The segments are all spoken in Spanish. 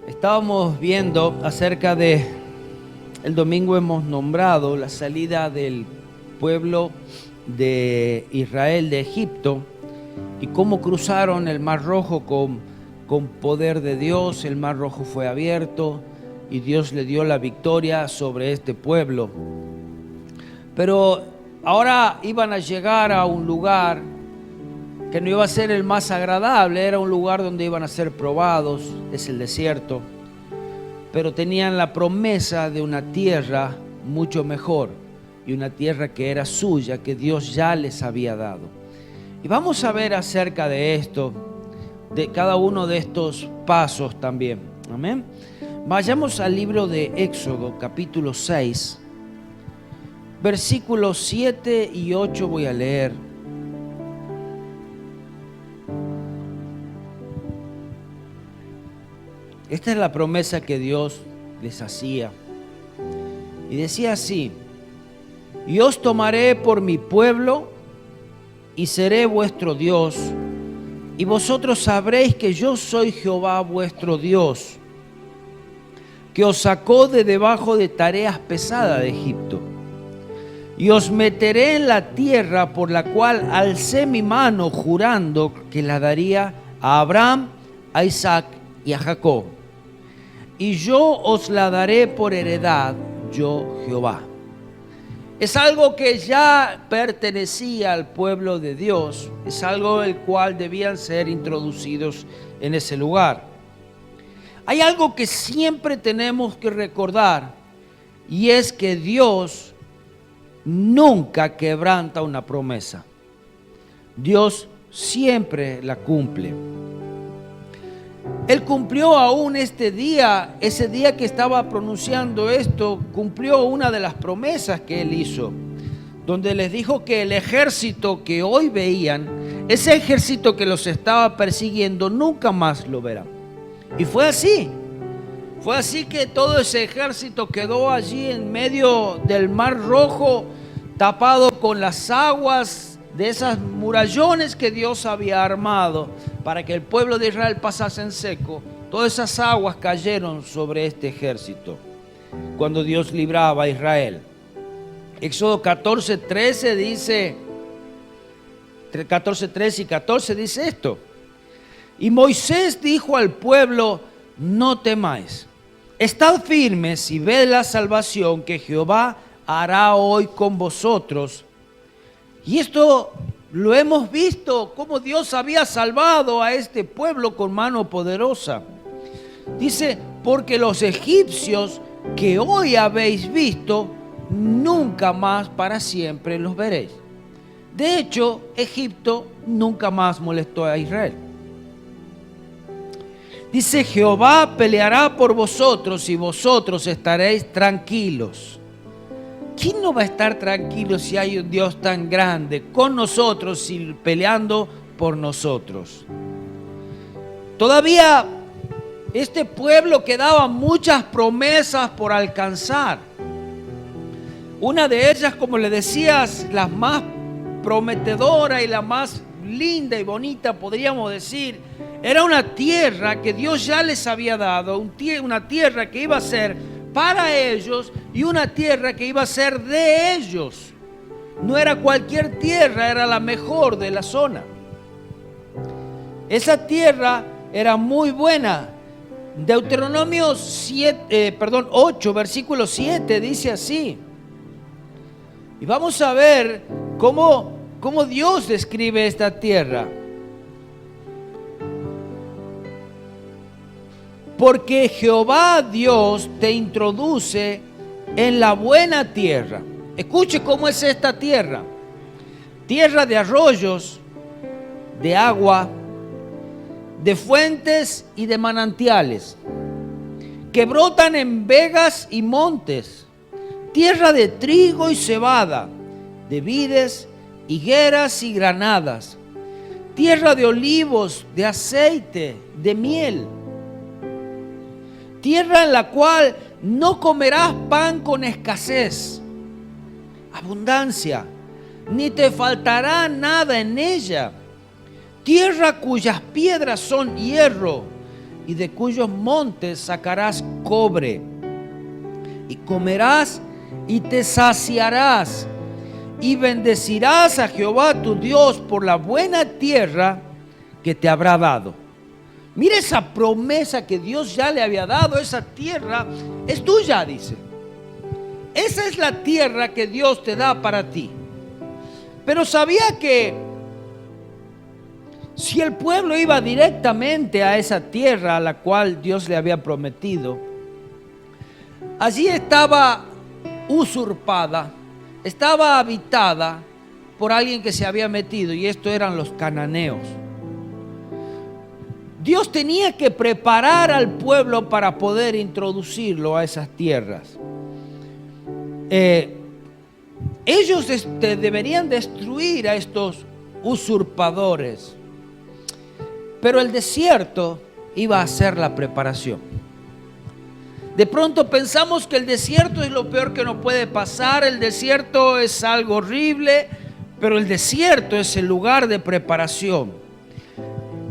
Estábamos viendo acerca de, el domingo hemos nombrado la salida del pueblo de Israel de Egipto y cómo cruzaron el Mar Rojo con poder de Dios. El Mar Rojo fue abierto y Dios le dio la victoria sobre este pueblo. Pero ahora iban a llegar a un lugar que no iba a ser el más agradable, era un lugar donde iban a ser probados, es el desierto, pero tenían la promesa de una tierra mucho mejor y una tierra que era suya, que Dios ya les había dado. Y vamos a ver acerca de esto, de cada uno de estos pasos también. Amén. Vayamos al libro de Éxodo, capítulo 6, versículos 7 y 8 voy a leer. Esta es la promesa que Dios les hacía. Y decía así: y os tomaré por mi pueblo y seré vuestro Dios, y vosotros sabréis que yo soy Jehová vuestro Dios, que os sacó de debajo de tareas pesadas de Egipto. Y os meteré en la tierra por la cual alcé mi mano jurando que la daría a Abraham, a Isaac y a Jacob. Y yo os la daré por heredad, yo Jehová. Es algo que ya pertenecía al pueblo de Dios, es algo el cual debían ser introducidos en ese lugar. Hay algo que siempre tenemos que recordar, y es que Dios nunca quebranta una promesa. Dios siempre la cumple. Él cumplió aún este día, ese día que estaba pronunciando esto, cumplió una de las promesas que Él hizo, donde les dijo que el ejército que hoy veían, ese ejército que los estaba persiguiendo, nunca más lo verán. Y fue así. Fue así que todo ese ejército quedó allí en medio del Mar Rojo, tapado con las aguas de esas murallones que Dios había armado para que el pueblo de Israel pasase en seco. Todas esas aguas cayeron sobre este ejército cuando Dios libraba a Israel. Éxodo 14:13 dice, 14:13 y 14 dice esto: y Moisés dijo al pueblo: no temáis, estad firmes y ved la salvación que Jehová hará hoy con vosotros. Y esto lo hemos visto, cómo Dios había salvado a este pueblo con mano poderosa. Dice: porque los egipcios que hoy habéis visto, nunca más para siempre los veréis. De hecho, Egipto nunca más molestó a Israel. Dice: Jehová peleará por vosotros y vosotros estaréis tranquilos. ¿Quién no va a estar tranquilo si hay un Dios tan grande con nosotros y peleando por nosotros? Todavía este pueblo quedaba muchas promesas por alcanzar. Una de ellas, como le decías, la más prometedora y la más linda y bonita, podríamos decir, era una tierra que Dios ya les había dado, una tierra que iba a ser para ellos y una tierra que iba a ser de ellos. No era cualquier tierra, era la mejor de la zona. Esa tierra era muy buena. Deuteronomio 8, versículo 7 dice así. Y vamos a ver cómo Dios describe esta tierra. Porque Jehová Dios te introduce en la buena tierra. Escuche cómo es esta tierra. Tierra de arroyos, de agua, de fuentes y de manantiales, que brotan en vegas y montes. Tierra de trigo y cebada, de vides, higueras y granadas. Tierra de olivos, de aceite, de miel. Tierra en la cual no comerás pan con escasez, abundancia, ni te faltará nada en ella. Tierra cuyas piedras son hierro y de cuyos montes sacarás cobre, y comerás y te saciarás, y bendecirás a Jehová tu Dios por la buena tierra que te habrá dado. Mira esa promesa que Dios ya le había dado. Esa tierra es tuya, dice. Esa es la tierra que Dios te da para ti. Pero sabía que si el pueblo iba directamente a esa tierra a la cual Dios le había prometido, allí estaba usurpada, estaba habitada por alguien que se había metido, y estos eran los cananeos. Dios tenía que preparar al pueblo para poder introducirlo a esas tierras. Ellos deberían destruir a estos usurpadores, pero el desierto iba a ser la preparación. De pronto pensamos que el desierto es lo peor que nos puede pasar, el desierto es algo horrible, pero el desierto es el lugar de preparación.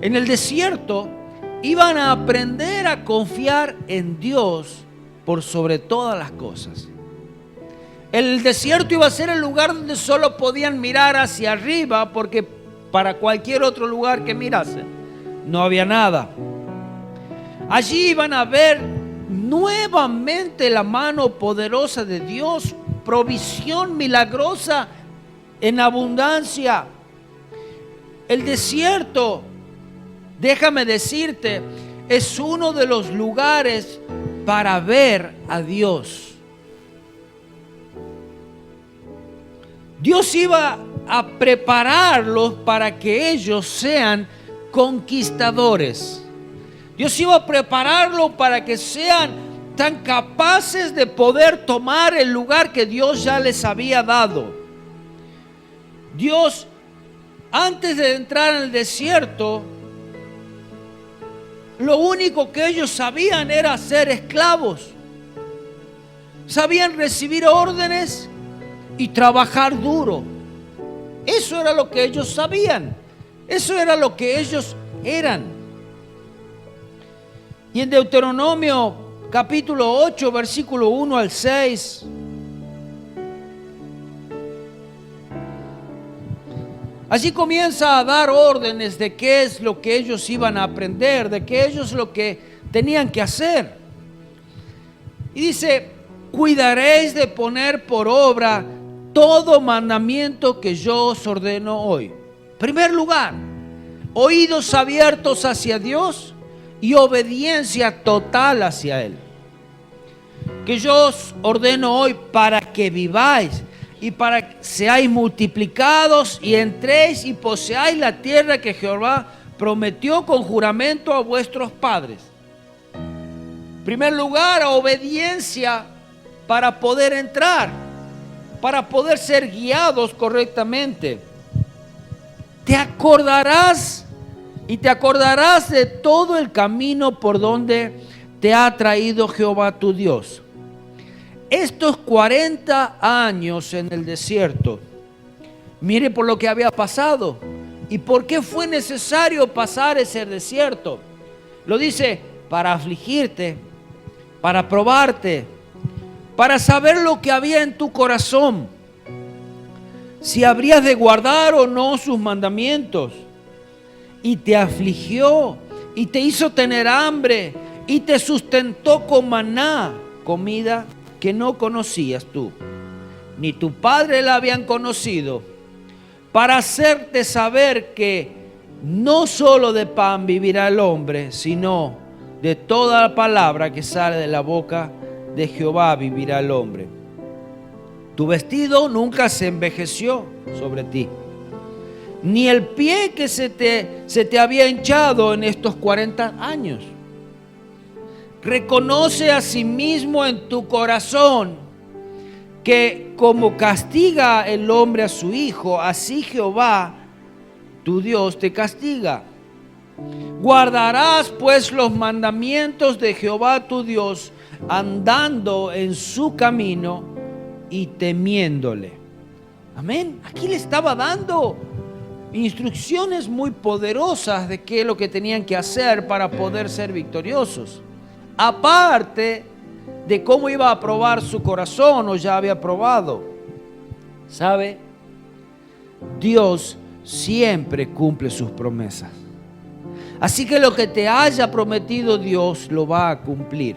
En el desierto iban a aprender a confiar en Dios por sobre todas las cosas. El desierto iba a ser el lugar donde solo podían mirar hacia arriba, porque para cualquier otro lugar que mirasen no había nada. Allí iban a ver nuevamente la mano poderosa de Dios, provisión milagrosa en abundancia. El desierto, déjame decirte, es uno de los lugares para ver a Dios. Dios iba a prepararlos para que ellos sean conquistadores. Dios iba a prepararlos para que sean tan capaces de poder tomar el lugar que Dios ya les había dado. Dios, antes de entrar en el desierto, lo único que ellos sabían era ser esclavos. Sabían recibir órdenes y trabajar duro. Eso era lo que ellos sabían. Eso era lo que ellos eran. Y en Deuteronomio capítulo 8, versículo 1 al 6, allí comienza a dar órdenes de qué es lo que ellos iban a aprender, de qué ellos lo que tenían que hacer. Y dice: cuidaréis de poner por obra todo mandamiento que yo os ordeno hoy. En primer lugar, oídos abiertos hacia Dios y obediencia total hacia Él. Que yo os ordeno hoy para que viváis y para que seáis multiplicados y entréis y poseáis la tierra que Jehová prometió con juramento a vuestros padres. En primer lugar, obediencia para poder entrar, para poder ser guiados correctamente. Te acordarás de todo el camino por donde te ha traído Jehová tu Dios. Estos 40 años en el desierto, mire por lo que había pasado y por qué fue necesario pasar ese desierto. Lo dice para afligirte, para probarte, para saber lo que había en tu corazón, si habrías de guardar o no sus mandamientos. Y te afligió y te hizo tener hambre y te sustentó con maná, comida que no conocías tú, ni tu padre la habían conocido, para hacerte saber que no solo de pan vivirá el hombre, sino de toda la palabra que sale de la boca de Jehová vivirá el hombre. Tu vestido nunca se envejeció sobre ti, ni el pie que se te había hinchado en estos 40 años. Reconoce a sí mismo en tu corazón que como castiga el hombre a su hijo, así Jehová tu Dios te castiga. Guardarás pues los mandamientos de Jehová tu Dios, andando en su camino y temiéndole. Amén. Aquí le estaba dando instrucciones muy poderosas de qué es lo que tenían que hacer para poder ser victoriosos. Aparte de cómo iba a probar su corazón o ya había probado. ¿Sabe? Dios siempre cumple sus promesas. Así que lo que te haya prometido Dios lo va a cumplir.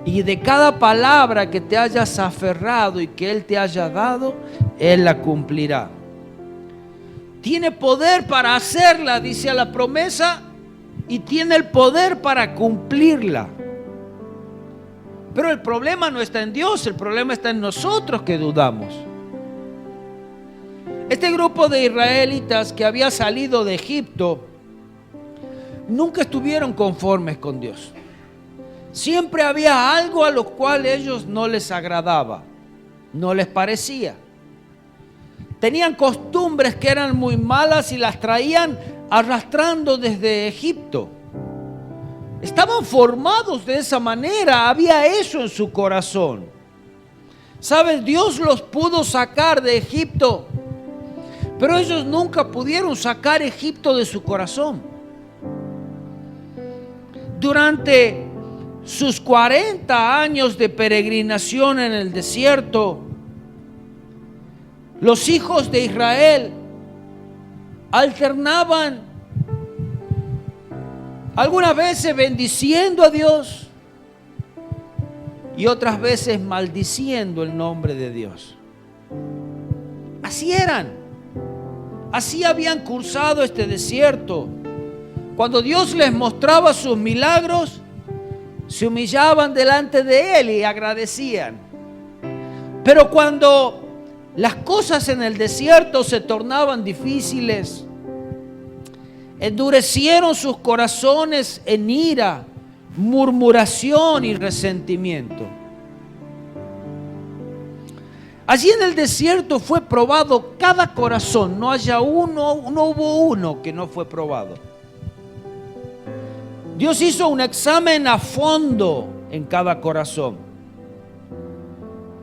Y de cada palabra que te hayas aferrado y que Él te haya dado, Él la cumplirá. Tiene poder para hacerla, dice la promesa, y tiene el poder para cumplirla. Pero el problema no está en Dios, el problema está en nosotros que dudamos. Este grupo de israelitas que había salido de Egipto nunca estuvieron conformes con Dios. Siempre había algo a lo cual ellos no les agradaba, no les parecía. Tenían costumbres que eran muy malas y las traían arrastrando desde Egipto. Estaban formados de esa manera, había eso en su corazón. ¿Sabes? Dios los pudo sacar de Egipto, pero ellos nunca pudieron sacar Egipto de su corazón. Durante sus 40 años de peregrinación en el desierto, los hijos de Israel alternaban algunas veces bendiciendo a Dios y otras veces maldiciendo el nombre de Dios. Así eran, así habían cursado este desierto. Cuando Dios les mostraba sus milagros, se humillaban delante de Él y agradecían. Pero cuando las cosas en el desierto se tornaban difíciles, endurecieron sus corazones en ira, murmuración y resentimiento. Allí en el desierto fue probado cada corazón, no hubo uno que no fue probado. Dios hizo un examen a fondo en cada corazón.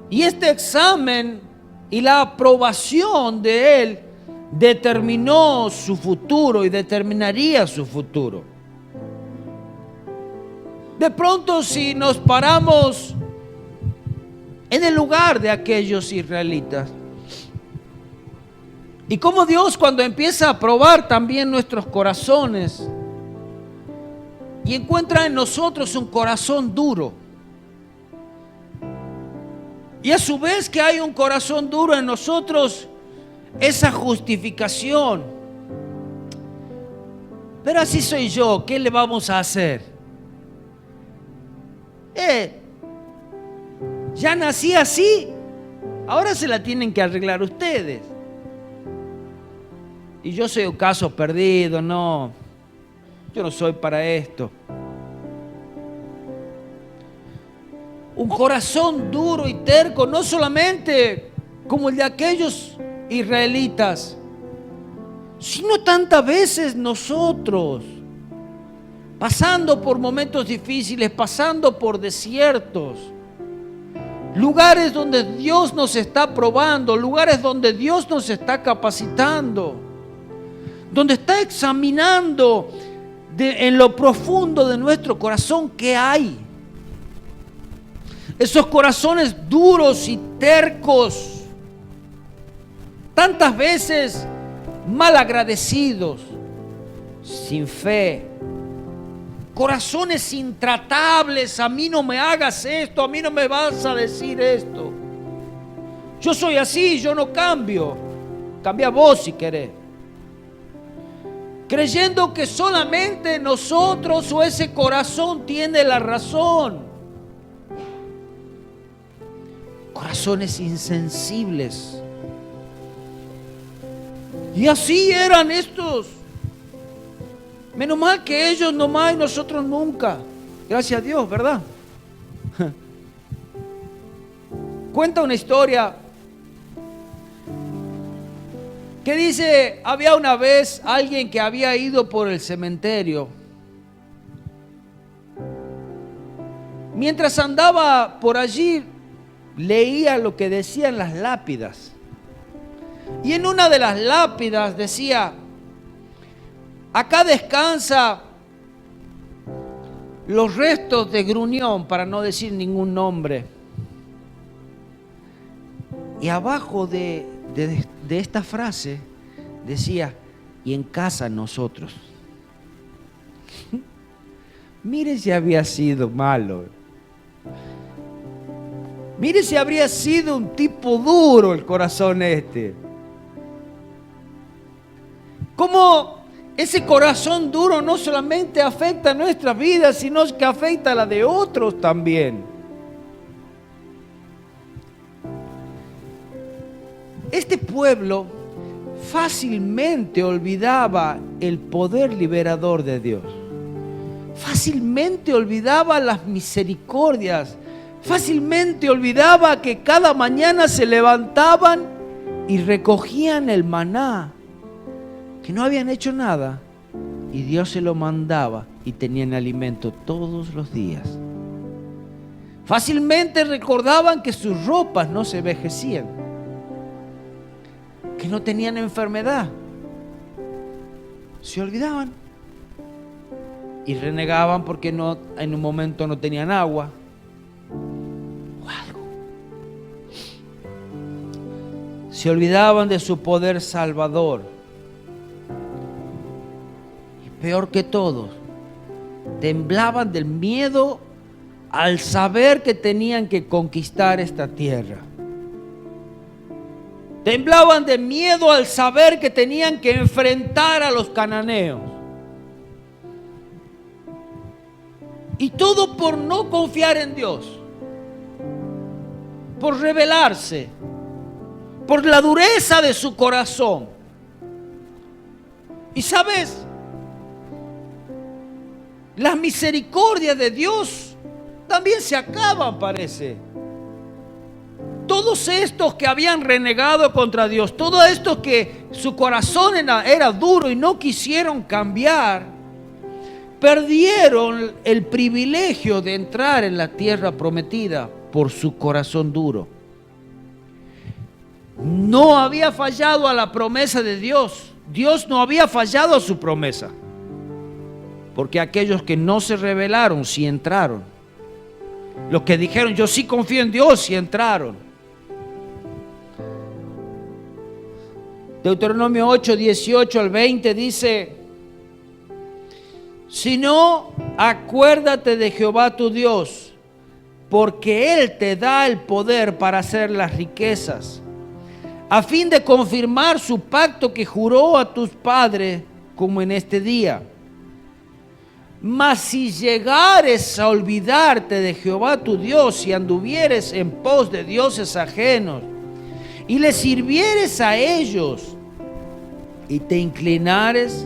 Y este examen y la aprobación de Él determinó su futuro y determinaría su futuro. De pronto, si nos paramos en el lugar de aquellos israelitas, y como Dios cuando empieza a probar también nuestros corazones y encuentra en nosotros un corazón duro, y a su vez que hay un corazón duro en nosotros, esa justificación. Pero así soy yo, ¿qué le vamos a hacer? Ya nací así, ahora se la tienen que arreglar ustedes. Y yo soy un caso perdido, no, yo no soy para esto. Un corazón duro y terco, no solamente como el de aquellos israelitas, sino tantas veces nosotros, pasando por momentos difíciles, pasando por desiertos, lugares donde Dios nos está probando, lugares donde Dios nos está capacitando, donde está examinando en lo profundo de nuestro corazón qué hay. Esos corazones duros y tercos, tantas veces mal agradecidos, sin fe, corazones intratables. A mí no me hagas esto, a mí no me vas a decir esto. Yo soy así, yo no cambio. Cambia vos si querés. Creyendo que solamente nosotros o ese corazón tiene la razón. Corazones insensibles. Y así eran estos. Menos mal que ellos nomás y nosotros nunca. Gracias a Dios, ¿verdad? Cuenta una historia que dice, había una vez alguien que había ido por el cementerio. Mientras andaba por allí, leía lo que decían las lápidas. Y en una de las lápidas decía, Acá descansa los restos de Gruñón, para no decir ningún nombre. Y abajo de esta frase decía, y en casa nosotros. Mire si había sido malo. Mire si habría sido un tipo duro el corazón este. Cómo ese corazón duro no solamente afecta a nuestra vida, sino que afecta a la de otros también. Este pueblo fácilmente olvidaba el poder liberador de Dios. Fácilmente olvidaba las misericordias. Fácilmente olvidaba que cada mañana se levantaban y recogían el maná, que no habían hecho nada y Dios se lo mandaba y tenían alimento todos los días. Fácilmente recordaban que sus ropas no se envejecían, que no tenían enfermedad. Se olvidaban y renegaban porque en un momento no tenían agua o algo. Se olvidaban de su poder salvador. Y peor que todo, temblaban del miedo al saber que tenían que conquistar esta tierra. Temblaban de miedo al saber que tenían que enfrentar a los cananeos. Y todo por no confiar en Dios, por rebelarse, por la dureza de su corazón. Y sabes, las misericordias de Dios también se acaban, parece. Todos estos que habían renegado contra Dios, todos estos que su corazón era duro y no quisieron cambiar, perdieron el privilegio de entrar en la tierra prometida por su corazón duro. No había fallado a la promesa de Dios. Dios no había fallado a su promesa. Porque aquellos que no se rebelaron, sí entraron. Los que dijeron, yo sí confío en Dios, sí entraron. Deuteronomio 8, 18 al 20 dice: si no, acuérdate de Jehová tu Dios, porque Él te da el poder para hacer las riquezas, a fin de confirmar su pacto que juró a tus padres, como en este día. Mas si llegares a olvidarte de Jehová tu Dios y anduvieres en pos de dioses ajenos, y les sirvieres a ellos, y te inclinares,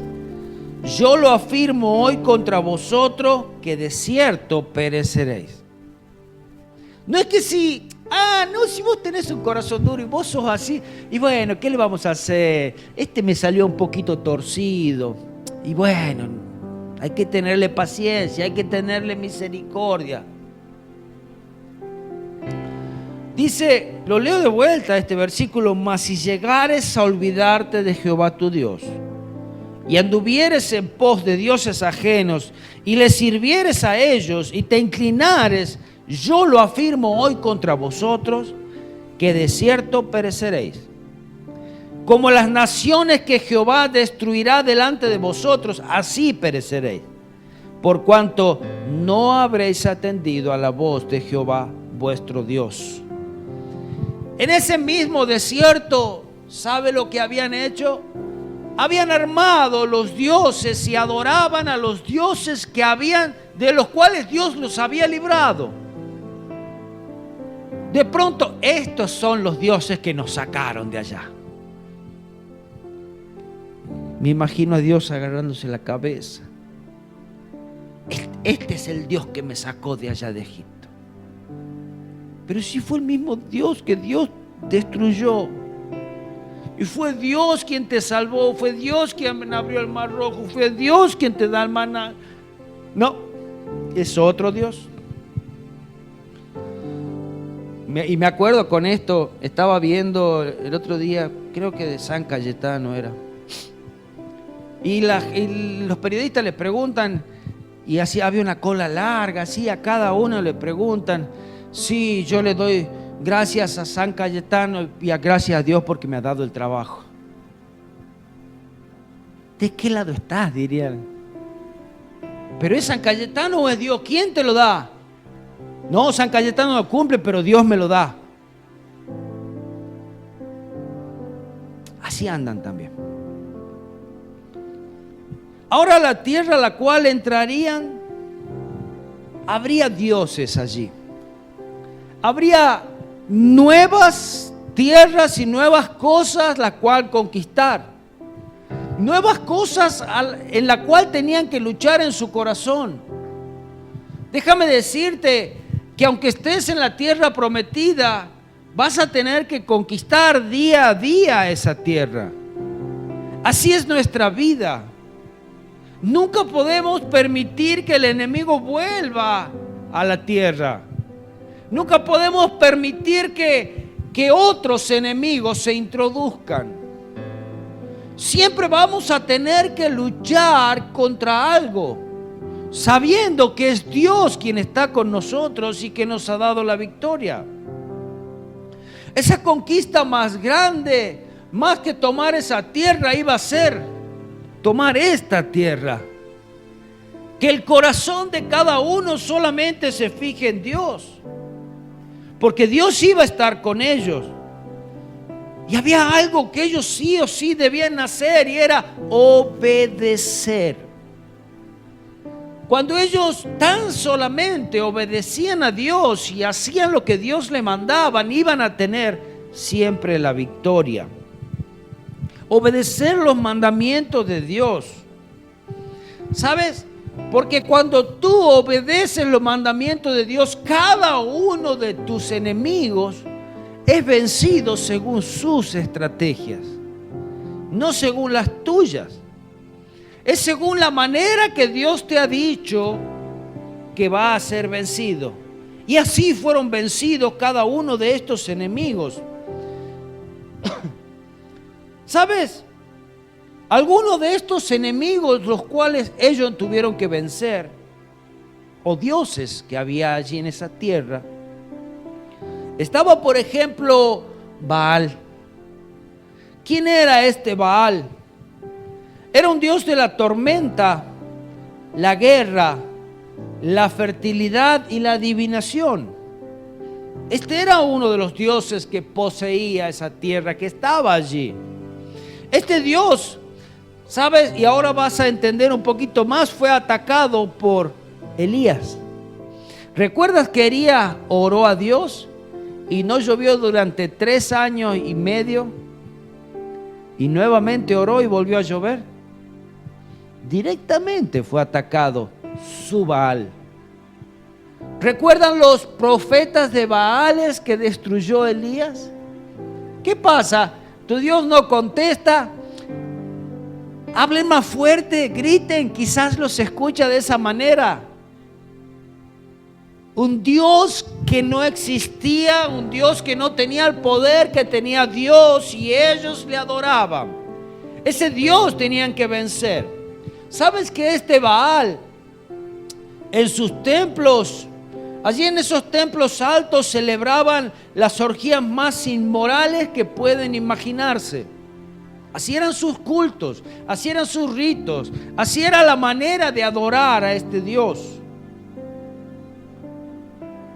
yo lo afirmo hoy contra vosotros, que de cierto pereceréis. No es que si vos tenés un corazón duro y vos sos así, y bueno, ¿qué le vamos a hacer? Este me salió un poquito torcido, y bueno, hay que tenerle paciencia, hay que tenerle misericordia. Dice, lo leo de vuelta este versículo: mas si llegares a olvidarte de Jehová tu Dios, y anduvieres en pos de dioses ajenos, y les sirvieres a ellos, y te inclinares, yo lo afirmo hoy contra vosotros, que de cierto pereceréis. Como las naciones que Jehová destruirá delante de vosotros, así pereceréis, por cuanto no habréis atendido a la voz de Jehová vuestro Dios. En ese mismo desierto, ¿sabe lo que habían hecho? Habían armado los dioses y adoraban a los dioses de los cuales Dios los había librado. De pronto, estos son los dioses que nos sacaron de allá. Me imagino a Dios agarrándose la cabeza. Este es el Dios que me sacó de allá de Egipto. Pero si fue el mismo Dios que Dios destruyó. Y fue Dios quien te salvó, fue Dios quien abrió el mar rojo, fue Dios quien te da el maná. No, es otro Dios. Y me acuerdo con esto, estaba viendo el otro día, creo que de San Cayetano era. Y los periodistas le preguntan, y así había una cola larga, así a cada uno le preguntan, sí, yo le doy gracias a San Cayetano y gracias a Dios porque me ha dado el trabajo. ¿De qué lado estás?, dirían. ¿Pero es San Cayetano o es Dios? ¿Quién te lo da? No, San Cayetano lo cumple, pero Dios me lo da. Así andan también. Ahora la tierra a la cual entrarían, habría dioses allí. Habría nuevas tierras y nuevas cosas las cuales conquistar. Nuevas cosas en las cuales tenían que luchar en su corazón. Déjame decirte que aunque estés en la tierra prometida, vas a tener que conquistar día a día esa tierra. Así es nuestra vida. Nunca podemos permitir que el enemigo vuelva a la tierra. Nunca podemos permitir que otros enemigos se introduzcan. Siempre vamos a tener que luchar contra algo, sabiendo que es Dios quien está con nosotros y que nos ha dado la victoria. Esa conquista más grande, más que tomar esa tierra, iba a ser tomar esta tierra. Que el corazón de cada uno solamente se fije en Dios, porque Dios iba a estar con ellos. Y había algo que ellos sí o sí debían hacer, y era obedecer. Cuando ellos tan solamente obedecían a Dios y hacían lo que Dios le mandaban, iban a tener siempre la victoria. Obedecer los mandamientos de Dios. ¿Sabes? Porque cuando tú obedeces los mandamientos de Dios, cada uno de tus enemigos es vencido según sus estrategias, no según las tuyas. Es según la manera que Dios te ha dicho que va a ser vencido. Y así fueron vencidos cada uno de estos enemigos. ¿Sabes? Algunos de estos enemigos, los cuales ellos tuvieron que vencer, o dioses que había allí en esa tierra, estaba, por ejemplo, Baal. ¿Quién era este Baal? Era un dios de la tormenta, la guerra, la fertilidad y la adivinación. Este era uno de los dioses que poseía esa tierra, que estaba allí. Este dios, ¿sabes? Y ahora vas a entender un poquito más, fue atacado por Elías. ¿Recuerdas que Elías oró a Dios y no llovió durante 3 años y medio? Y nuevamente oró y volvió a llover. Directamente fue atacado su Baal. ¿Recuerdan los profetas de Baales que destruyó Elías? ¿Qué pasa? Tu Dios no contesta. Hablen más fuerte, griten, quizás los escucha de esa manera. Un Dios que no existía, un Dios que no tenía el poder que tenía Dios, y ellos le adoraban. Ese Dios tenían que vencer. ¿Sabes que este Baal, en sus templos, allí en esos templos altos, celebraban las orgías más inmorales que pueden imaginarse? Así eran sus cultos, así eran sus ritos, así era la manera de adorar a este Dios.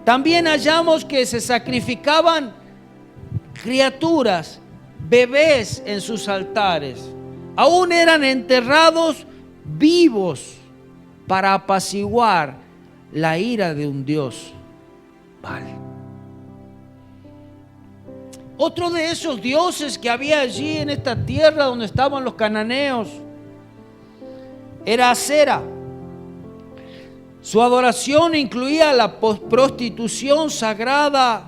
También hallamos que se sacrificaban criaturas, bebés en sus altares. Aún eran enterrados vivos para apaciguar la ira de un Dios. Vale. Otro de esos dioses que había allí en esta tierra donde estaban los cananeos era Acera. Su adoración incluía la prostitución sagrada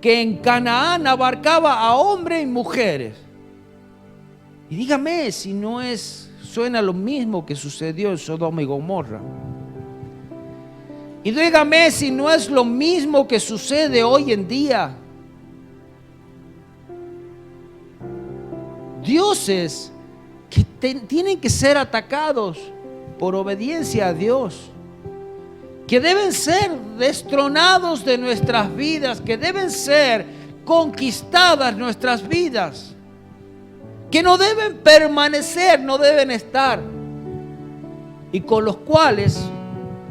que en Canaán abarcaba a hombres y mujeres. Y dígame si no suena lo mismo que sucedió en Sodoma y Gomorra. Y dígame si no es lo mismo que sucede hoy en día. Dioses que tienen que ser atacados por obediencia a Dios, que deben ser destronados de nuestras vidas, que deben ser conquistadas nuestras vidas, que no deben permanecer, no deben estar, y con los cuales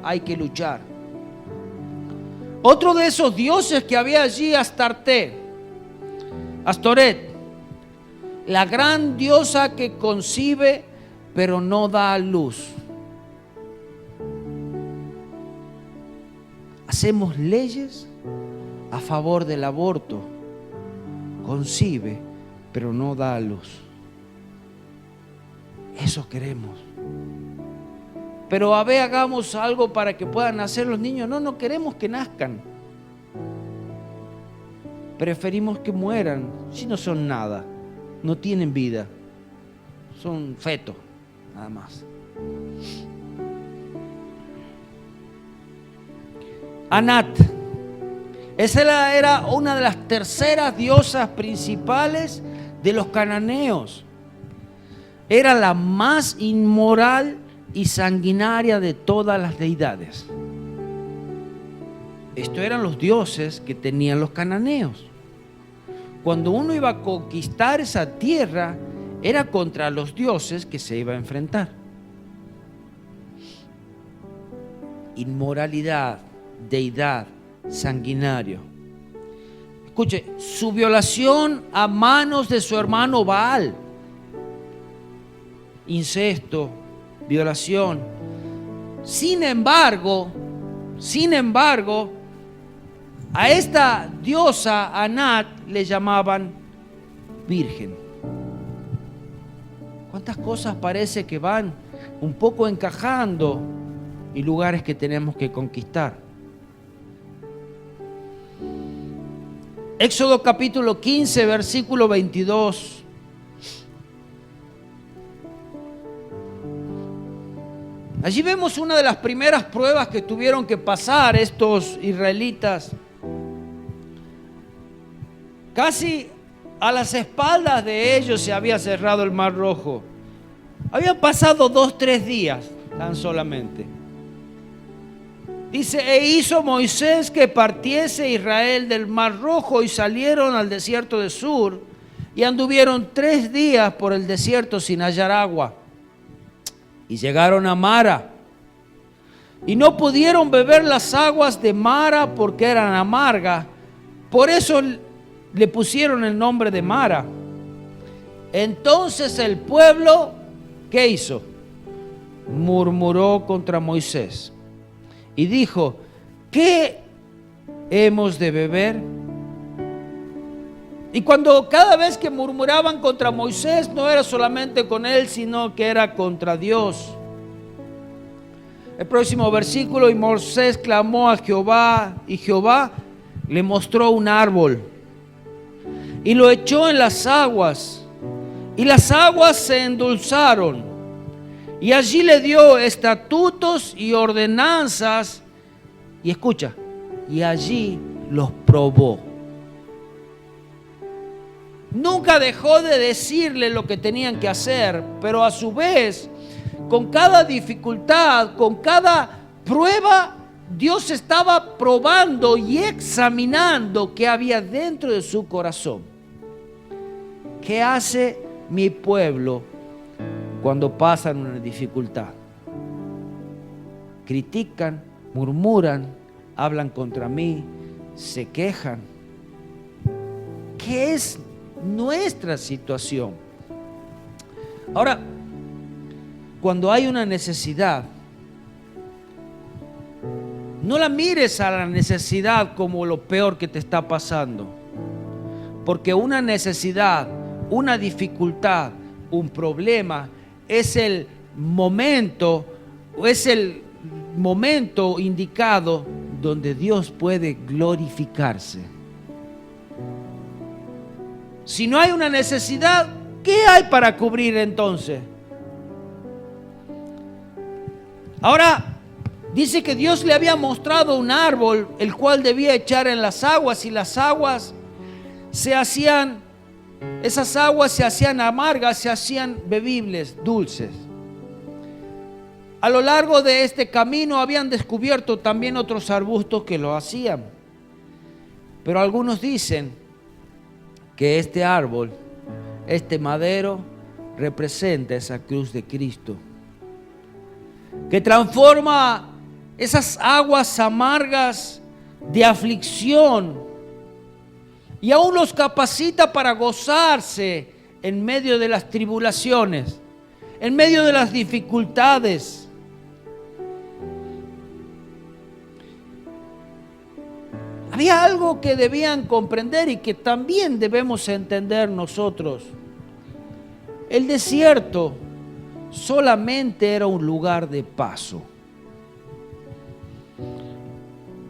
hay que luchar. Otro de esos dioses que había allí, Astoret, la gran diosa que concibe pero no da a luz. Hacemos leyes a favor del aborto, concibe pero no da a luz. Eso queremos. Pero hagamos algo para que puedan nacer los niños. No queremos que nazcan. Preferimos que mueran. Si no son nada, no tienen vida, son fetos, nada más. Anat, esa era una de las terceras diosas principales de los cananeos. Era la más inmoral y sanguinaria de todas las deidades. Estos eran los dioses que tenían los cananeos. Cuando uno iba a conquistar esa tierra, era contra los dioses que se iba a enfrentar. Inmoralidad, deidad, sanguinario. Escuche, su violación a manos de su hermano Baal. Incesto, violación. Sin embargo, a esta diosa Anat le llamaban virgen. ¿Cuántas cosas parece que van un poco encajando y lugares que tenemos que conquistar? Éxodo capítulo 15, versículo 22. Allí vemos una de las primeras pruebas que tuvieron que pasar estos israelitas. Casi a las espaldas de ellos se había cerrado el Mar Rojo. Habían pasado 2-3 días tan solamente. Dice, e hizo Moisés que partiese Israel del Mar Rojo y salieron al desierto de Sur y anduvieron 3 días por el desierto sin hallar agua. Y llegaron a Mara y no pudieron beber las aguas de Mara porque eran amargas. Por eso le pusieron el nombre de Mara. Entonces el pueblo, ¿qué hizo? Murmuró contra Moisés y dijo, ¿qué hemos de beber? Y cada vez que murmuraban contra Moisés, no era solamente con él, sino que era contra Dios. El próximo versículo, y Moisés clamó a Jehová, y Jehová le mostró un árbol, y lo echó en las aguas, y las aguas se endulzaron, y allí le dio estatutos y ordenanzas, y escucha, y allí los probó. Nunca dejó de decirle lo que tenían que hacer, pero a su vez, con cada dificultad, con cada prueba, Dios estaba probando y examinando qué había dentro de su corazón. ¿Qué hace mi pueblo cuando pasan una dificultad? Critican, murmuran, hablan contra mí, se quejan. ¿Qué es nuestra situación? Ahora, cuando hay una necesidad, no la mires a la necesidad como lo peor que te está pasando, porque una necesidad, una dificultad, un problema es el momento indicado donde Dios puede glorificarse. Si no hay una necesidad, ¿qué hay para cubrir entonces? Ahora, dice que Dios le había mostrado un árbol, el cual debía echar en las aguas, y las aguas se hacían esas aguas se hacían amargas, se hacían bebibles, dulces. A lo largo de este camino habían descubierto también otros arbustos que lo hacían. Pero algunos dicen que este árbol, este madero, representa esa cruz de Cristo, que transforma esas aguas amargas de aflicción y aún los capacita para gozarse en medio de las tribulaciones, en medio de las dificultades. Había algo que debían comprender y que también debemos entender nosotros. El desierto solamente era un lugar de paso.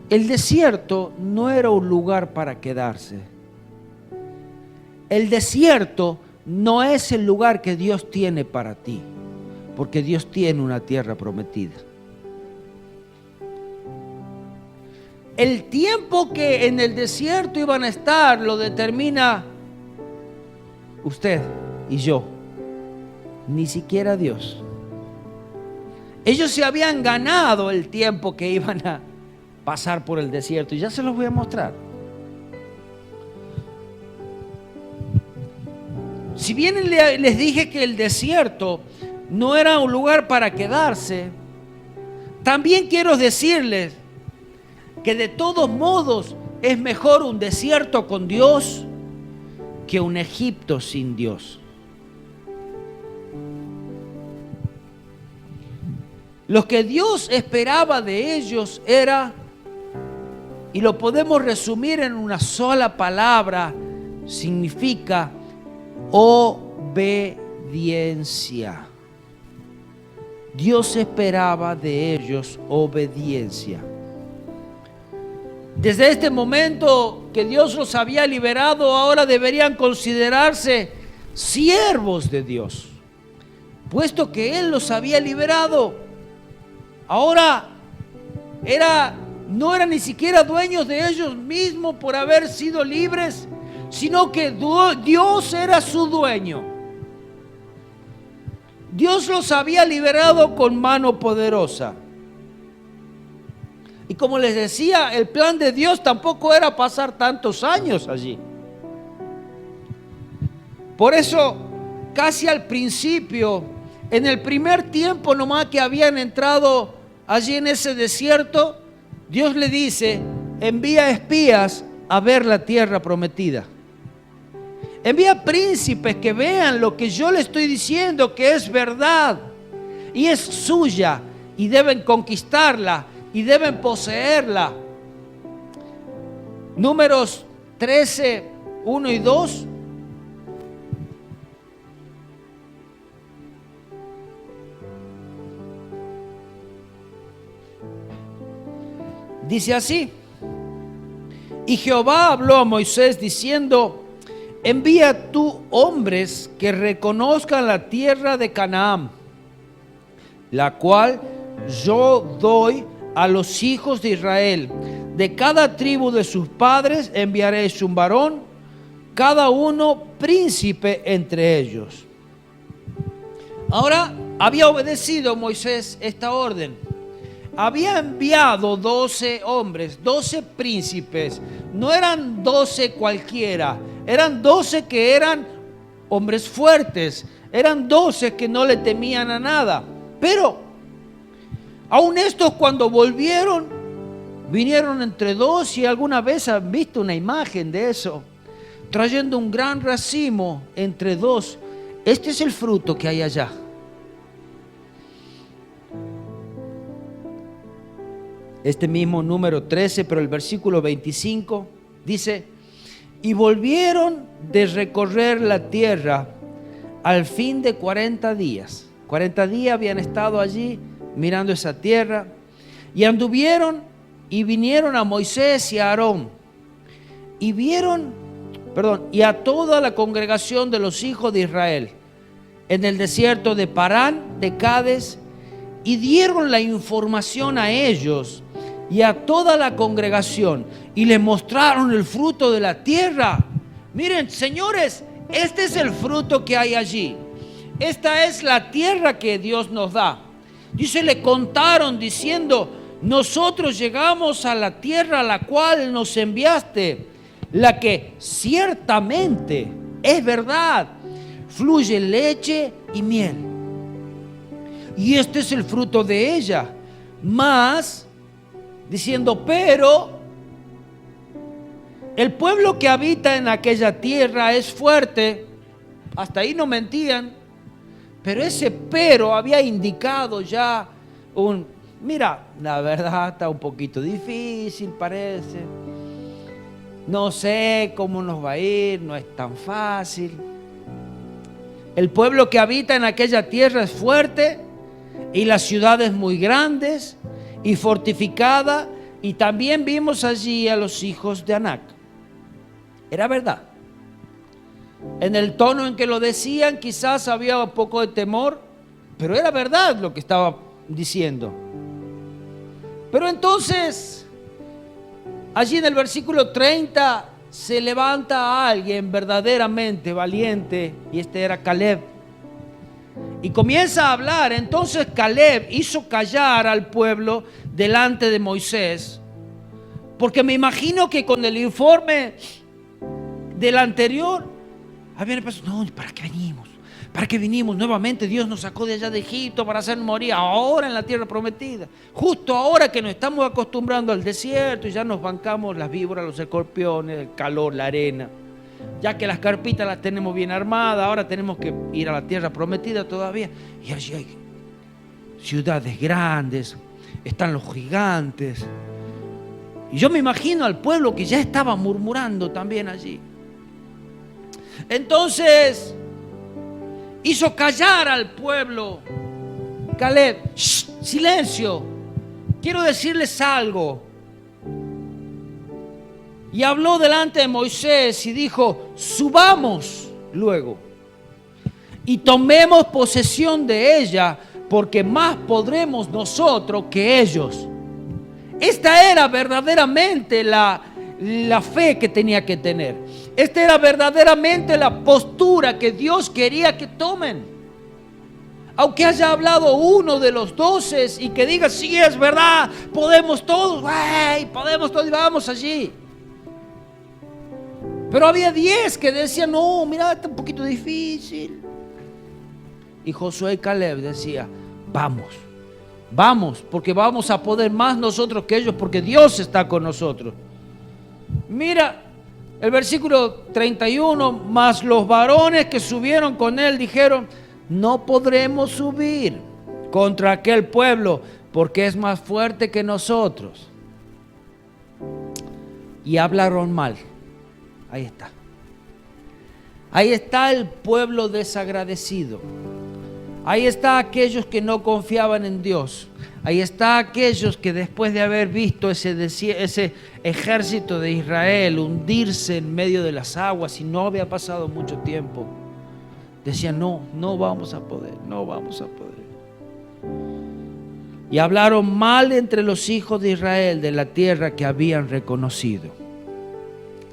El desierto no era un lugar para quedarse. El desierto no es el lugar que Dios tiene para ti, porque Dios tiene una tierra prometida. El tiempo que en el desierto iban a estar lo determina usted y yo, ni siquiera Dios. Ellos se habían ganado el tiempo que iban a pasar por el desierto y ya se los voy a mostrar. Si bien les dije que el desierto no era un lugar para quedarse, también quiero decirles que de todos modos es mejor un desierto con Dios que un Egipto sin Dios. Lo que Dios esperaba de ellos era, y lo podemos resumir en una sola palabra, significa obediencia. Dios esperaba de ellos obediencia. Desde este momento que Dios los había liberado, ahora deberían considerarse siervos de Dios, puesto que Él los había liberado. Ahora no eran ni siquiera dueños de ellos mismos por haber sido libres, sino que Dios era su dueño. Dios los había liberado con mano poderosa. Y como les decía, el plan de Dios tampoco era pasar tantos años allí. Por eso, casi al principio, en el primer tiempo nomás que habían entrado allí en ese desierto, Dios le dice: envía espías a ver la tierra prometida. Envía príncipes que vean lo que yo le estoy diciendo, que es verdad y es suya, y deben conquistarla y deben poseerla. Números 13, 1 y 2. Dice así: y Jehová habló a Moisés diciendo: envía tú hombres que reconozcan la tierra de Canaán, la cual yo doy a los hijos de Israel. De cada tribu de sus padres enviaréis un varón, cada uno príncipe entre ellos. Ahora había obedecido Moisés esta orden. Había enviado 12 hombres, 12 príncipes. No eran 12 cualquiera, eran 12 que eran hombres fuertes, eran 12 que no le temían a nada. Pero aún estos, cuando volvieron, vinieron entre dos, y alguna vez han visto una imagen de eso, trayendo un gran racimo entre dos. Este es el fruto que hay allá. Este mismo número 13, pero el versículo 25 dice: y volvieron de recorrer la tierra al fin de 40 días. 40 días habían estado allí mirando esa tierra, y anduvieron y vinieron a Moisés y a Aarón y a toda la congregación de los hijos de Israel en el desierto de Parán de Cades, y dieron la información a ellos y a toda la congregación, y les mostraron el fruto de la tierra. Miren, señores, este es el fruto que hay allí. Esta es la tierra que Dios nos da. Dice, le contaron diciendo, nosotros llegamos a la tierra a la cual nos enviaste, la que ciertamente es verdad, fluye leche y miel. Y este es el fruto de ella. Más, diciendo, pero el pueblo que habita en aquella tierra es fuerte. Hasta ahí no mentían. Pero ese pero había indicado ya mira, la verdad está un poquito difícil, parece. No sé cómo nos va a ir, no es tan fácil. El pueblo que habita en aquella tierra es fuerte y las ciudades muy grandes y fortificada. Y también vimos allí a los hijos de Anac. Era verdad. En el tono en que lo decían quizás había un poco de temor, pero era verdad lo que estaba diciendo. Pero entonces, allí en el versículo 30 se levanta a alguien verdaderamente valiente, y este era Caleb, y comienza a hablar. Entonces Caleb hizo callar al pueblo delante de Moisés, porque me imagino que con el informe del anterior habían pensado, no, ¿para qué venimos? ¿Para qué vinimos? Nuevamente Dios nos sacó de allá de Egipto para hacer morir ahora en la tierra prometida. Justo ahora que nos estamos acostumbrando al desierto y ya nos bancamos las víboras, los escorpiones, el calor, la arena. Ya que las carpitas las tenemos bien armadas, ahora tenemos que ir a la tierra prometida todavía. Y allí hay ciudades grandes, están los gigantes. Y yo me imagino al pueblo que ya estaba murmurando también allí. Entonces hizo callar al pueblo Caleb. ¡Shh! Silencio, quiero decirles algo. Y habló delante de Moisés y dijo, subamos luego y tomemos posesión de ella, porque más podremos nosotros que ellos. Esta era verdaderamente la fe que tenía que tener. Esta era verdaderamente la postura que Dios quería que tomen. Aunque haya hablado uno de los 12 y que diga, sí, es verdad, podemos todos, podemos todos, y vamos allí. Pero había 10 que decían, no, mira, está un poquito difícil. Y Josué y Caleb decían, vamos, porque vamos a poder más nosotros que ellos, porque Dios está con nosotros. Mira, el versículo 31, mas los varones que subieron con él dijeron, no podremos subir contra aquel pueblo, porque es más fuerte que nosotros. Y hablaron mal. Ahí está. Ahí está el pueblo desagradecido. Ahí está aquellos que no confiaban en Dios. Ahí está aquellos que después de haber visto ese ejército de Israel hundirse en medio de las aguas y no había pasado mucho tiempo, decían, no vamos a poder. Y hablaron mal entre los hijos de Israel de la tierra que habían reconocido,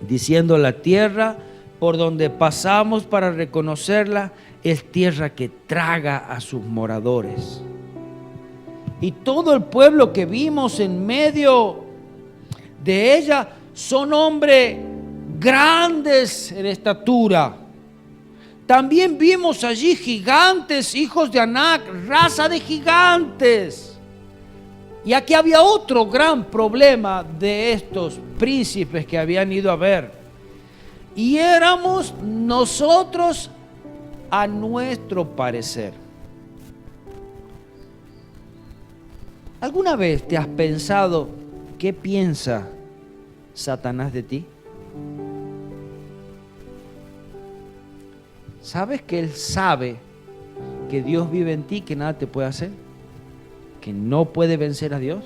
diciendo, la tierra por donde pasamos para reconocerla es tierra que traga a sus moradores. Y todo el pueblo que vimos en medio de ella son hombres grandes en estatura. También vimos allí gigantes, hijos de Anac, raza de gigantes. Y aquí había otro gran problema de estos príncipes que habían ido a ver. Y éramos nosotros a nuestro parecer. ¿Alguna vez te has pensado qué piensa Satanás de ti? ¿Sabes que él sabe que Dios vive en ti, que nada te puede hacer? ¿Que no puede vencer a Dios?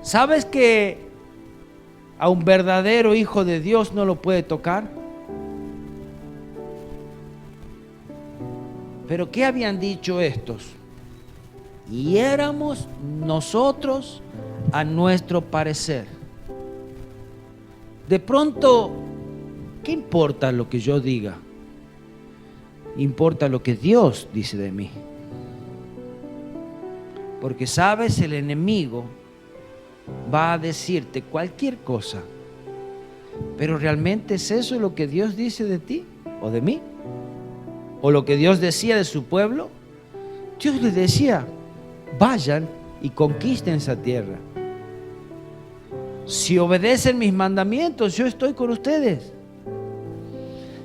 ¿Sabes que a un verdadero hijo de Dios no lo puede tocar? ¿Pero qué habían dicho estos? Y éramos nosotros a nuestro parecer. De pronto, ¿qué importa lo que yo diga? Importa lo que Dios dice de mí. Porque sabes, el enemigo va a decirte cualquier cosa, pero ¿realmente es eso lo que Dios dice de ti o de mí? ¿O lo que Dios decía de su pueblo? Dios les decía, vayan y conquisten esa tierra. Si obedecen mis mandamientos, yo estoy con ustedes.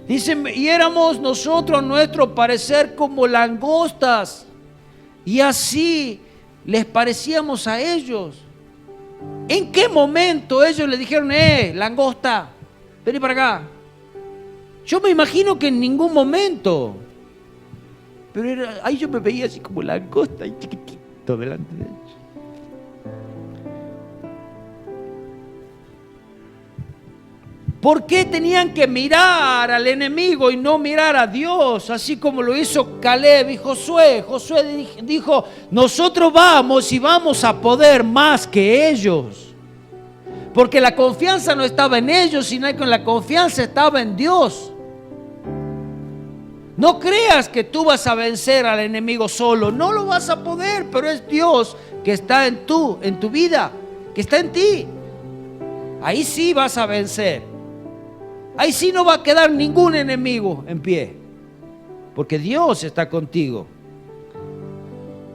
Dicen, y éramos nosotros, a nuestro parecer, como langostas, y así les parecíamos a ellos. ¿En qué momento ellos le dijeron, langosta, vení para acá? Yo me imagino que en ningún momento. Pero ahí yo me veía así como langosta, ahí chiquitito delante de ellos. ¿Por qué tenían que mirar al enemigo y no mirar a Dios? Así como lo hizo Caleb y Josué. Josué dijo, nosotros vamos y vamos a poder más que ellos. Porque la confianza no estaba en ellos, sino que la confianza estaba en Dios. No creas que tú vas a vencer al enemigo solo. No lo vas a poder, pero es Dios que está en tu vida, que está en ti. Ahí sí vas a vencer. Ahí sí no va a quedar ningún enemigo en pie, porque Dios está contigo.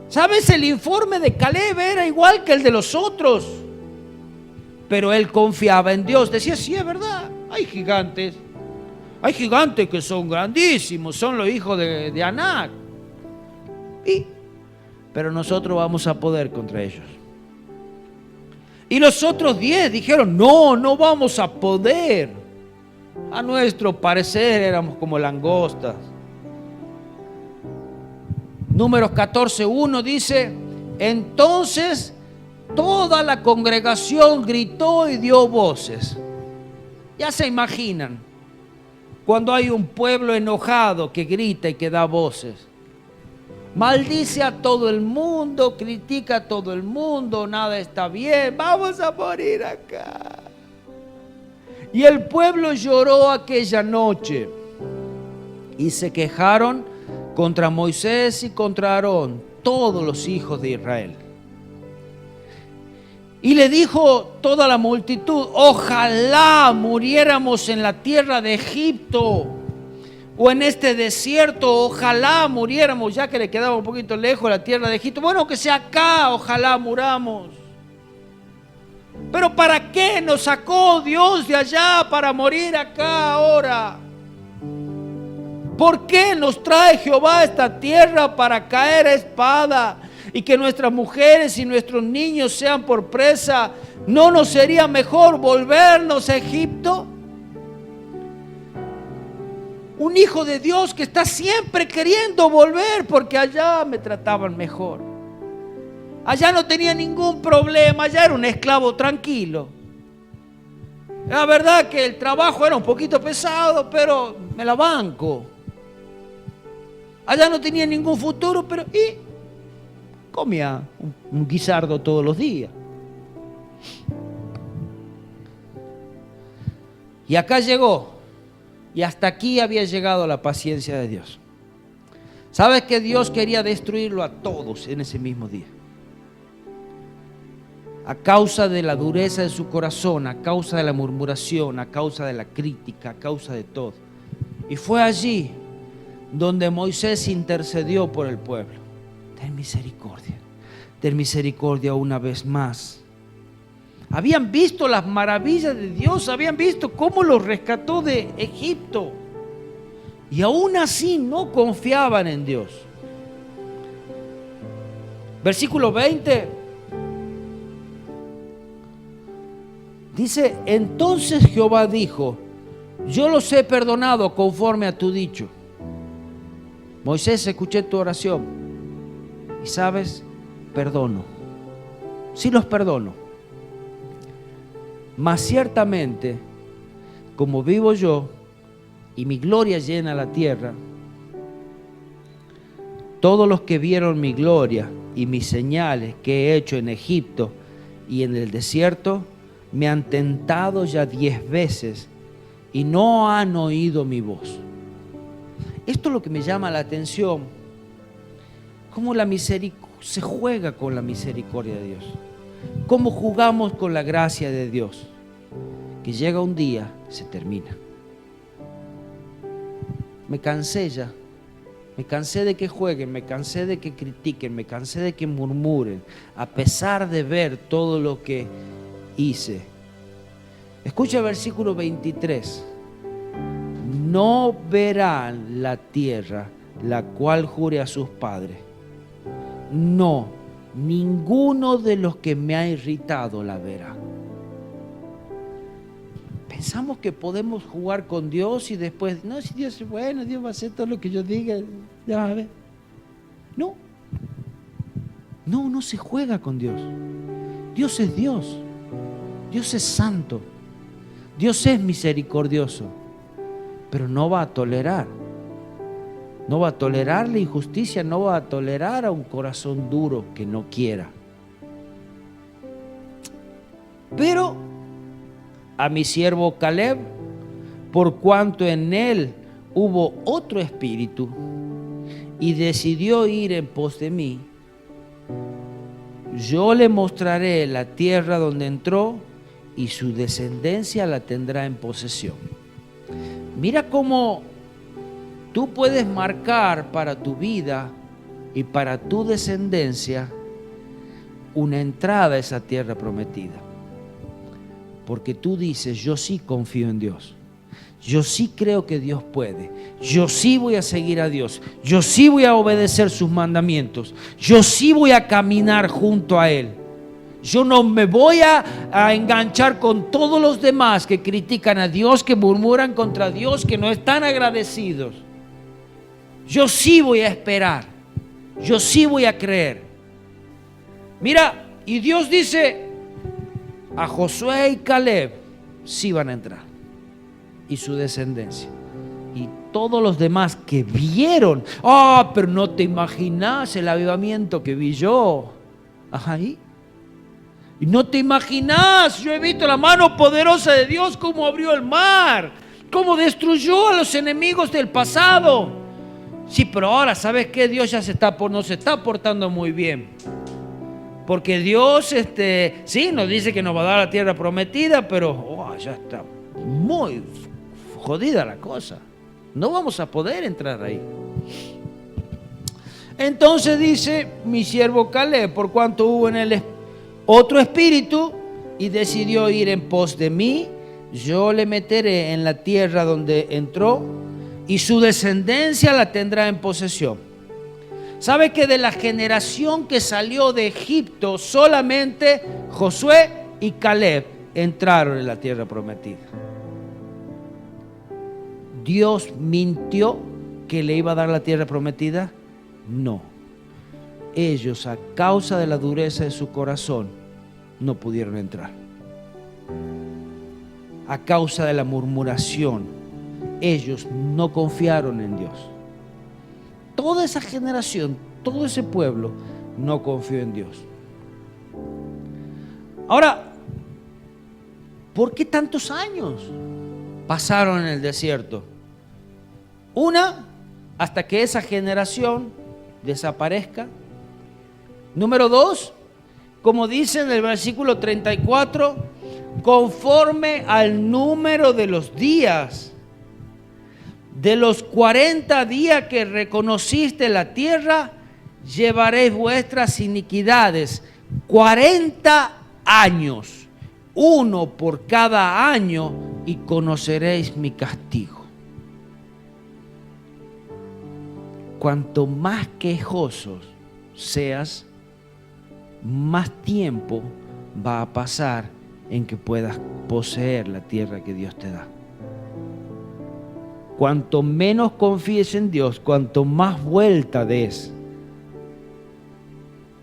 ¿Sabes? El informe de Caleb era igual que el de los otros, pero él confiaba en Dios. Decía, sí, es verdad, hay gigantes que son grandísimos, son los hijos de Anac, pero nosotros vamos a poder contra ellos. Y los otros 10 dijeron, no vamos a poder. A nuestro parecer éramos como langostas. Números 14:1 dice, entonces toda la congregación gritó y dio voces. Ya se imaginan, cuando hay un pueblo enojado que grita y que da voces. Maldice a todo el mundo, critica a todo el mundo, nada está bien, vamos a morir acá. Y el pueblo lloró aquella noche y se quejaron contra Moisés y contra Aarón, todos los hijos de Israel. Y le dijo toda la multitud, ojalá muriéramos en la tierra de Egipto o en este desierto, ojalá muriéramos, ya que le quedaba un poquito lejos la tierra de Egipto. Bueno, que sea acá, ojalá muramos. Pero ¿para qué nos sacó Dios de allá para morir acá ahora? ¿Por qué nos trae Jehová a esta tierra para caer a espada y que nuestras mujeres y nuestros niños sean por presa? ¿No nos sería mejor volvernos a Egipto? Un hijo de Dios que está siempre queriendo volver porque allá me trataban mejor. Allá no tenía ningún problema, allá era un esclavo tranquilo. La verdad que el trabajo era un poquito pesado, pero me la banco. Allá no tenía ningún futuro, pero comía un guisardo todos los días. Y acá llegó, y hasta aquí había llegado la paciencia de Dios. ¿Sabes que Dios quería destruirlo a todos en ese mismo día? A causa de la dureza de su corazón, a causa de la murmuración, a causa de la crítica, a causa de todo. Y fue allí donde Moisés intercedió por el pueblo. Ten misericordia una vez más. Habían visto las maravillas de Dios, habían visto cómo los rescató de Egipto. Y aún así no confiaban en Dios. Versículo 20. Dice, entonces Jehová dijo, yo los he perdonado conforme a tu dicho. Moisés, escuché tu oración. Y sabes, perdono. Sí los perdono. Mas ciertamente, como vivo yo y mi gloria llena la tierra, todos los que vieron mi gloria y mis señales que he hecho en Egipto y en el desierto, me han tentado ya 10 veces y no han oído mi voz. Esto es lo que me llama la atención, cómo se juega con la misericordia de Dios, cómo jugamos con la gracia de Dios, que llega un día, se termina. Me cansé ya, me cansé de que jueguen, me cansé de que critiquen, me cansé de que murmuren, a pesar de ver todo lo que hice. Escucha el versículo 23. No verán la tierra, la cual juré a sus padres. No, ninguno de los que me ha irritado la verá. Pensamos que podemos jugar con Dios y después, no, si Dios es bueno, Dios va a hacer todo lo que yo diga, ya va a ver. No, no se juega con Dios. Dios es Dios. Dios es santo. Dios es misericordioso. Pero no va a tolerar. No va a tolerar la injusticia, no va a tolerar a un corazón duro que no quiera. Pero a mi siervo Caleb, por cuanto en él hubo otro espíritu y decidió ir en pos de mí, yo le mostraré la tierra donde entró y su descendencia la tendrá en posesión. Mira cómo tú puedes marcar para tu vida y para tu descendencia una entrada a esa tierra prometida. Porque tú dices, yo sí confío en Dios. Yo sí creo que Dios puede. Yo sí voy a seguir a Dios. Yo sí voy a obedecer sus mandamientos. Yo sí voy a caminar junto a Él. Yo no me voy a enganchar con todos los demás que critican a Dios, que murmuran contra Dios, que no están agradecidos. Yo sí voy a esperar. Yo sí voy a creer. Mira, y Dios dice, a Josué y Caleb sí van a entrar, y su descendencia. Y todos los demás que vieron, pero no te imaginas el avivamiento que vi yo. Ahí. Y no te imaginas, yo he visto la mano poderosa de Dios, cómo abrió el mar, cómo destruyó a los enemigos del pasado. Sí, pero ahora, ¿sabes qué? Dios ya no se está portando muy bien. Porque Dios, sí, nos dice que nos va a dar la tierra prometida, pero ya está muy jodida la cosa. No vamos a poder entrar ahí. Entonces dice, mi siervo Caleb, por cuanto hubo en él otro espíritu y decidió ir en pos de mí, yo le meteré en la tierra donde entró y su descendencia la tendrá en posesión. ¿Sabe que de la generación que salió de Egipto solamente Josué y Caleb entraron en la tierra prometida? ¿Dios mintió que le iba a dar la tierra prometida? No. Ellos, a causa de la dureza de su corazón, no pudieron entrar. A causa de la murmuración, ellos no confiaron en Dios. Toda esa generación, todo ese pueblo no confió en Dios. Ahora, ¿por qué tantos años pasaron en el desierto? Hasta que esa generación desaparezca. Número 2, como dice en el versículo 34, conforme al número de los días. De los 40 días que reconociste la tierra, llevaréis vuestras iniquidades. 40 años, uno por cada año, y conoceréis mi castigo. Cuanto más quejosos seas, más tiempo va a pasar en que puedas poseer la tierra que Dios te da. Cuanto menos confíes en Dios, cuanto más vuelta des,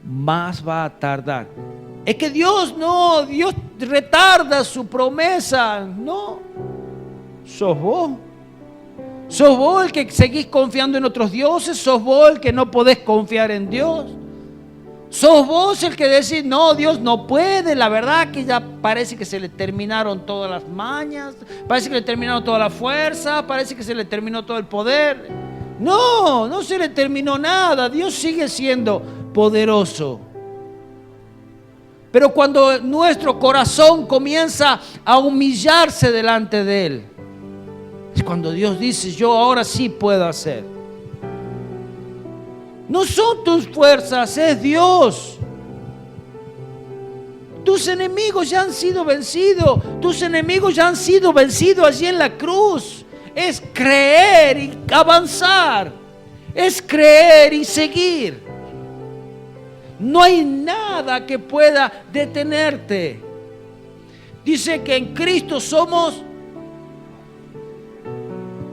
más va a tardar. Es que Dios retarda su promesa. No, sos vos. Sos vos el que seguís confiando en otros dioses, sos vos el que no podés confiar en Dios. ¿Sos vos el que decís, no, Dios no puede? La verdad que ya parece que se le terminaron todas las mañas, parece que le terminaron toda la fuerza, parece que se le terminó todo el poder. No, no se le terminó nada. Dios sigue siendo poderoso. Pero cuando nuestro corazón comienza a humillarse delante de Él, es cuando Dios dice, yo ahora sí puedo hacer. No son tus fuerzas, es Dios. Tus enemigos ya han sido vencidos. Tus enemigos ya han sido vencidos allí en la cruz. Es creer y avanzar. Es creer y seguir. No hay nada que pueda detenerte. Dice que en Cristo somos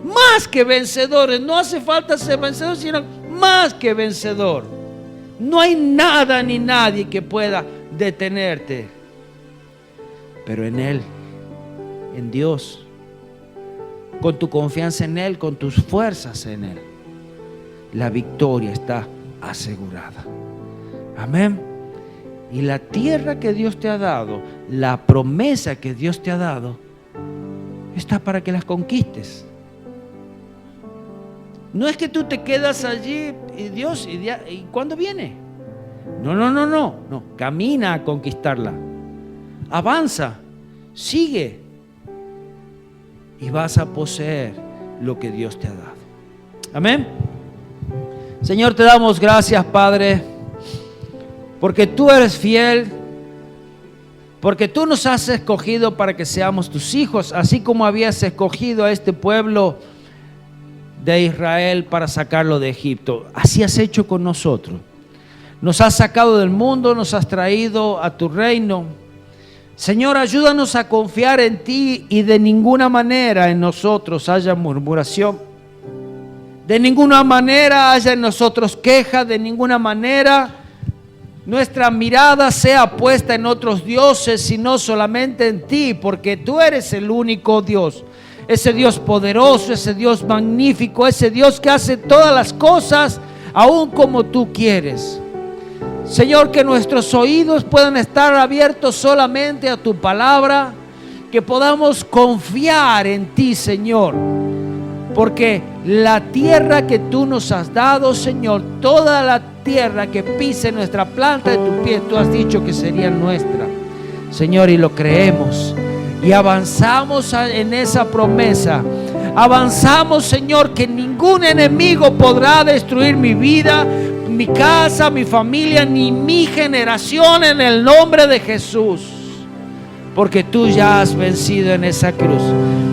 más que vencedores. No hace falta ser vencedores, sino más que vencedor. No hay nada ni nadie que pueda detenerte. Pero en Él, en Dios, con tu confianza en Él, con tus fuerzas en Él, la victoria está asegurada. Amén. Y la tierra que Dios te ha dado, la promesa que Dios te ha dado, está para que las conquistes. No es que tú te quedas allí y Dios, ¿y cuándo viene? No, camina a conquistarla. Avanza, sigue y vas a poseer lo que Dios te ha dado. Amén. Señor, te damos gracias, Padre, porque tú eres fiel, porque tú nos has escogido para que seamos tus hijos, así como habías escogido a este pueblo de Israel para sacarlo de Egipto. Así has hecho con nosotros. Nos has sacado del mundo, nos has traído a tu reino. Señor, ayúdanos a confiar en ti y de ninguna manera en nosotros haya murmuración. De ninguna manera haya en nosotros queja, de ninguna manera nuestra mirada sea puesta en otros dioses, sino solamente en ti, porque tú eres el único Dios. Ese Dios poderoso, ese Dios magnífico, ese Dios que hace todas las cosas aún como tú quieres. Señor, que nuestros oídos puedan estar abiertos solamente a tu palabra, que podamos confiar en ti, Señor, porque la tierra que tú nos has dado, Señor, toda la tierra que pise nuestra planta de tu pie, tú has dicho que sería nuestra, Señor, y lo creemos. Y avanzamos en esa promesa. Avanzamos, Señor, que ningún enemigo podrá destruir mi vida, mi casa, mi familia, ni mi generación, en el nombre de Jesús. Porque tú ya has vencido en esa cruz.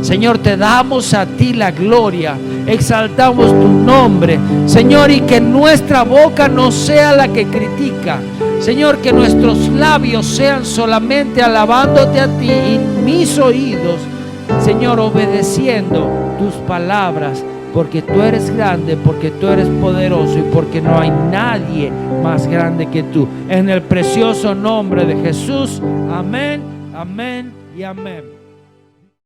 Señor, te damos a ti la gloria. Exaltamos tu nombre, Señor, y que nuestra boca no sea la que critica. Señor, que nuestros labios sean solamente alabándote a ti y mis oídos, Señor, obedeciendo tus palabras, porque tú eres grande, porque tú eres poderoso y porque no hay nadie más grande que tú. En el precioso nombre de Jesús, amén, amén y amén.